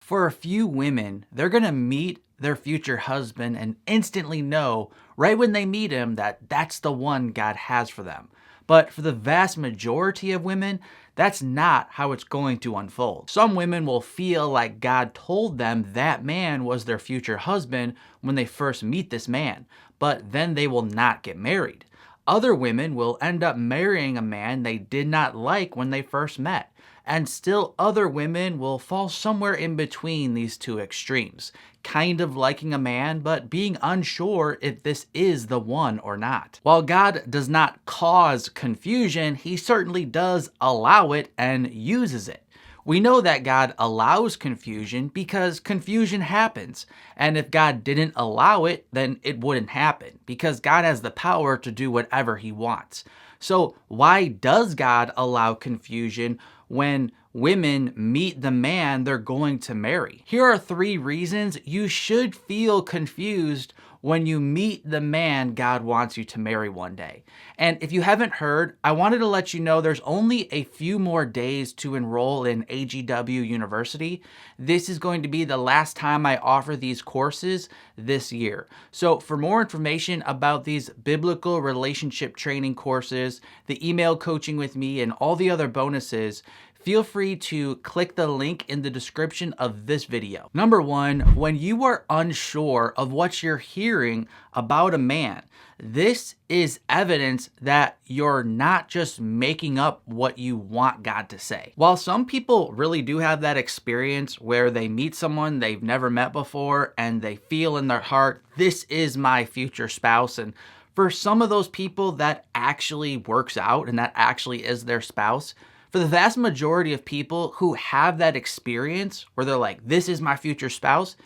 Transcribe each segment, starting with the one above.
For a few women, they're going to meet their future husband and instantly know right when they meet him that that's the one God has for them. But for the vast majority of women, that's not how it's going to unfold. Some women will feel like God told them that man was their future husband when they first meet this man, but then they will not get married. Other women will end up marrying a man they did not like when they first met. And still other women will fall somewhere in between these two extremes, kind of liking a man, but being unsure if this is the one or not. While God does not cause confusion, he certainly does allow it and uses it. We know that God allows confusion because confusion happens. And if God didn't allow it, then it wouldn't happen because God has the power to do whatever he wants. So why does God allow confusion when women meet the man they're going to marry? Here are 3 reasons you should feel confused when you meet the man God wants you to marry one day. And if you haven't heard, I wanted to let you know there's only a few more days to enroll in AGW University. This is going to be the last time I offer these courses this year. So for more information about these biblical relationship training courses, the email coaching with me, and all the other bonuses, feel free to click the link in the description of this video. Number 1, when you are unsure of what you're hearing about a man, this is evidence that you're not just making up what you want God to say. While some people really do have that experience where they meet someone they've never met before and they feel in their heart, this is my future spouse, and for some of those people that actually works out and that actually is their spouse, for the vast majority of people who have that experience where they're like, this is my future spouse,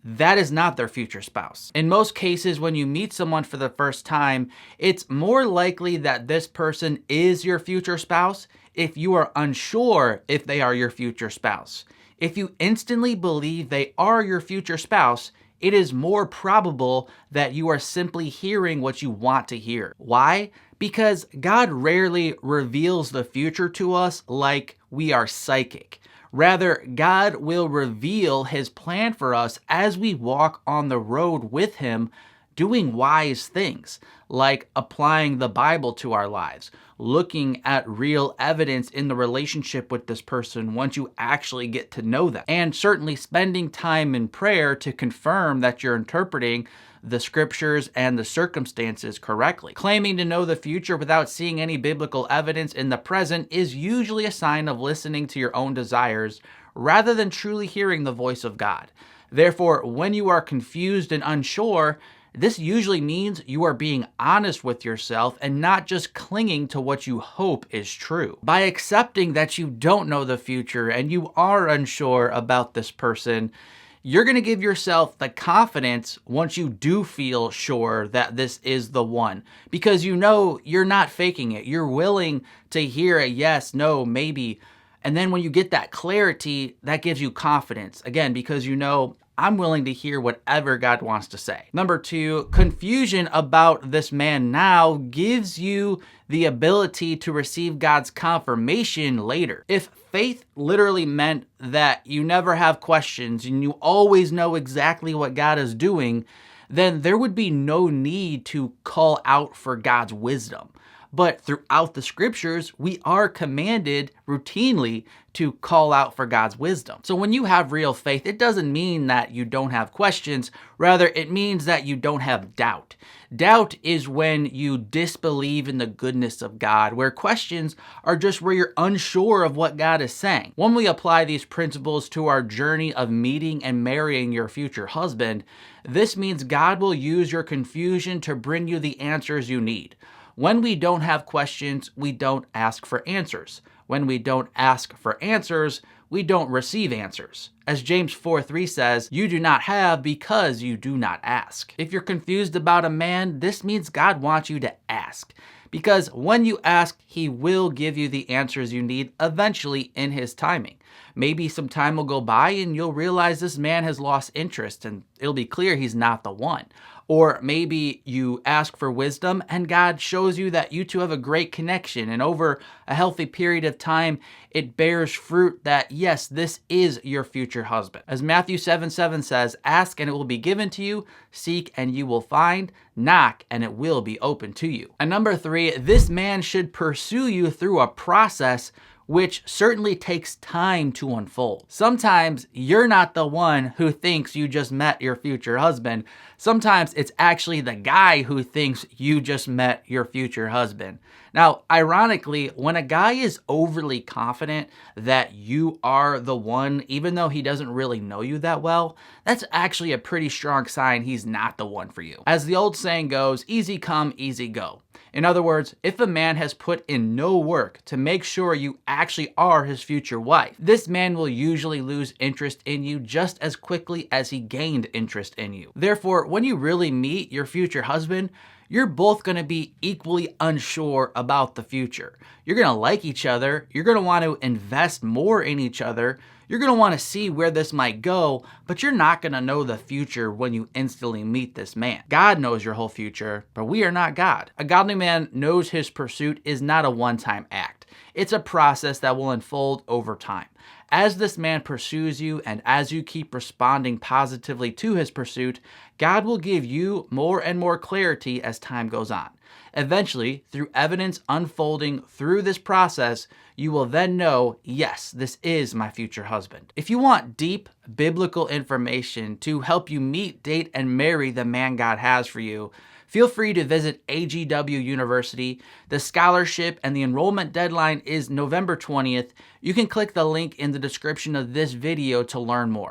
that is not their future spouse. In most cases, when you meet someone for the first time, it's more likely that this person is your future spouse if you are unsure if they are your future spouse. If you instantly believe they are your future spouse, it is more probable that you are simply hearing what you want to hear. Why? Because God rarely reveals the future to us like we are psychic. Rather, God will reveal his plan for us as we walk on the road with him, doing wise things, like applying the Bible to our lives, looking at real evidence in the relationship with this person once you actually get to know them, and certainly spending time in prayer to confirm that you're interpreting the scriptures and the circumstances correctly. Claiming to know the future without seeing any biblical evidence in the present is usually a sign of listening to your own desires rather than truly hearing the voice of God. Therefore, when you are confused and unsure, this usually means you are being honest with yourself and not just clinging to what you hope is true. By accepting that you don't know the future and you are unsure about this person, you're going to give yourself the confidence once you do feel sure that this is the one, because you know you're not faking it. You're willing to hear a yes, no, maybe. And then when you get that clarity, that gives you confidence. Again, because you know, I'm willing to hear whatever God wants to say. Number 2, confusion about this man now gives you the ability to receive God's confirmation later. If faith literally meant that you never have questions and you always know exactly what God is doing, then there would be no need to call out for God's wisdom. But throughout the scriptures, we are commanded routinely to call out for God's wisdom. So when you have real faith, it doesn't mean that you don't have questions. Rather, it means that you don't have doubt. Doubt is when you disbelieve in the goodness of God, where questions are just where you're unsure of what God is saying. When we apply these principles to our journey of meeting and marrying your future husband, this means God will use your confusion to bring you the answers you need. When we don't have questions, we don't ask for answers. When we don't ask for answers, we don't receive answers. As James 4:3 says, you do not have because you do not ask. If you're confused about a man, this means God wants you to ask. Because when you ask, he will give you the answers you need eventually in his timing. Maybe some time will go by and you'll realize this man has lost interest and it'll be clear he's not the one. Or maybe you ask for wisdom and God shows you that you two have a great connection, and over a healthy period of time, it bears fruit that, yes, this is your future husband. As Matthew 7:7 says, ask and it will be given to you, seek and you will find, knock and it will be open to you. And number 3, this man should pursue you through a process which certainly takes time to unfold. Sometimes you're not the one who thinks you just met your future husband. Sometimes it's actually the guy who thinks you just met your future husband. Now, ironically, when a guy is overly confident that you are the one, even though he doesn't really know you that well, that's actually a pretty strong sign he's not the one for you. As the old saying goes, easy come, easy go. In other words, if a man has put in no work to make sure you actually are his future wife, this man will usually lose interest in you just as quickly as he gained interest in you. Therefore, when you really meet your future husband, you're both going to be equally unsure about the future. You're going to like each other. You're going to want to invest more in each other. You're going to want to see where this might go, but you're not going to know the future when you instantly meet this man. God knows your whole future, but we are not God. A godly man knows his pursuit is not a one-time act. It's a process that will unfold over time. As this man pursues you and as you keep responding positively to his pursuit, God will give you more and more clarity as time goes on. Eventually, through evidence unfolding through this process, you will then know, yes, this is my future husband. If you want deep biblical information to help you meet, date, and marry the man God has for you, feel free to visit AGW University. The scholarship and the enrollment deadline is November 20th. You can click the link in the description of this video to learn more.